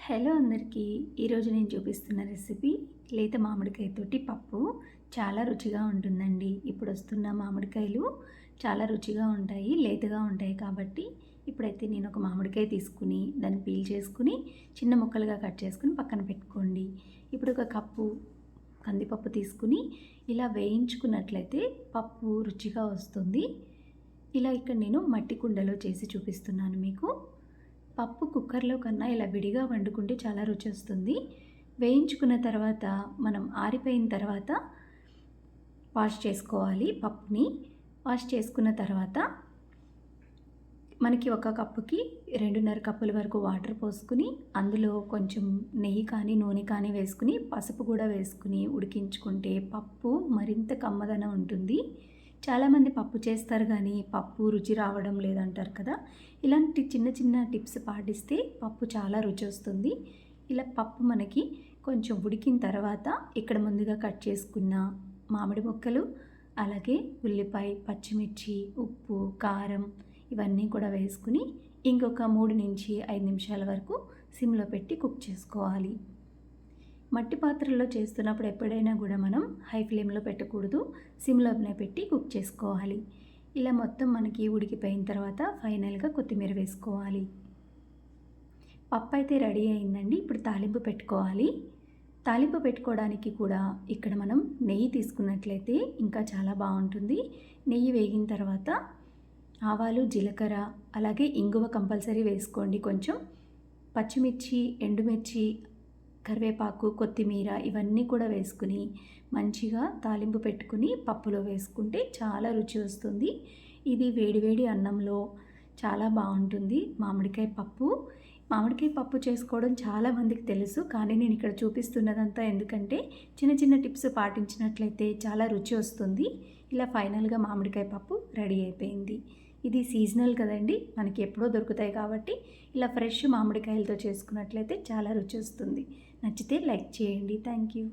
Hello అందరికీ. ఈరోజు నేను చూపిస్తున్న రెసిపీ లేత మామిడికాయతోటి పప్పు. చాలా రుచిగా ఉంటుందండి. ఇప్పుడు వస్తున్న మామిడికాయలు చాలా రుచిగా ఉంటాయి, లేతగా ఉంటాయి. కాబట్టి ఇప్పుడైతే నేను ఒక మామిడికాయ తీసుకుని దాన్ని పీల్ చేసుకుని చిన్న ముక్కలుగా కట్ చేసుకుని పక్కన పెట్టుకోండి. ఇప్పుడు ఒక కప్పు కందిపప్పు తీసుకుని ఇలా వేయించుకున్నట్లయితే పప్పు రుచిగా వస్తుంది. ఇలా ఇక్కడ నేను మట్టి కుండలో చేసి చూపిస్తున్నాను మీకు. పప్పు కుక్కర్లో కన్నా ఇలా విడిగా వండుకుంటే చాలా రుచి వస్తుంది. వేయించుకున్న తర్వాత మనం ఆరిపోయిన తర్వాత వాష్ చేసుకోవాలి. పప్పుని వాష్ చేసుకున్న తర్వాత మనకి ఒక కప్పుకి 2.5 కప్పుల వరకు వాటర్ పోసుకుని అందులో కొంచెం నెయ్యి కానీ నూనె కానీ వేసుకుని పసుపు కూడా వేసుకుని ఉడికించుకుంటే పప్పు మరింత కమ్మదనం ఉంటుంది. చాలామంది పప్పు చేస్తారు కానీ పప్పు రుచి రావడం లేదంటారు కదా. ఇలాంటి చిన్న చిన్న టిప్స్ పాటిస్తే పప్పు చాలా రుచి వస్తుంది. ఇలా పప్పు మనకి కొంచెం ఉడికిన తర్వాత ఇక్కడ ముందుగా కట్ చేసుకున్న మామిడి ముక్కలు, అలాగే ఉల్లిపాయ, పచ్చిమిర్చి, ఉప్పు, కారం ఇవన్నీ కూడా వేసుకుని ఇంకొక 3 నుంచి 5 నిమిషాల వరకు సిమ్లో పెట్టి కుక్ చేసుకోవాలి. మట్టి పాత్రలో చేస్తున్నప్పుడు ఎప్పుడైనా కూడా మనం హై ఫ్లేమ్లో పెట్టకూడదు, సిమ్లోనే పెట్టి కుక్ చేసుకోవాలి. ఇలా మొత్తం మనకి ఉడికిపోయిన తర్వాత ఫైనల్గా కొత్తిమీర వేసుకోవాలి. పప్పు అయితే రెడీ అయిందండి. ఇప్పుడు తాలింపు పెట్టుకోవాలి. తాలింపు పెట్టుకోవడానికి కూడా ఇక్కడ మనం నెయ్యి తీసుకున్నట్లయితే ఇంకా చాలా బాగుంటుంది. నెయ్యి వేగిన తర్వాత ఆవాలు, జీలకర్ర, అలాగే ఇంగువ కంపల్సరీ వేసుకోండి. కొంచెం పచ్చిమిర్చి, ఎండుమిర్చి, కరివేపాకు, కొత్తిమీర ఇవన్నీ కూడా వేసుకుని మంచిగా తాలింపు పెట్టుకుని పప్పులో వేసుకుంటే చాలా రుచి వస్తుంది. ఇది వేడివేడి అన్నంలో చాలా బాగుంటుంది. మామిడికాయ పప్పు చేసుకోవడం చాలామందికి తెలుసు, కానీ నేను ఇక్కడ చూపిస్తున్నదంతా ఎందుకంటే చిన్న చిన్న టిప్స్ పాటించినట్లయితే చాలా రుచి వస్తుంది. ఇలా ఫైనల్గా మామిడికాయ పప్పు రెడీ అయిపోయింది. ఇది సీజనల్ కదండి, మనకి ఎప్పుడో దొరుకుతాయి కాబట్టి ఇలా ఫ్రెష్ మామిడికాయలతో చేసుకున్నట్లయితే చాలా రుచి వస్తుంది. నచ్చితే లైక్ చేయండి. Thank you.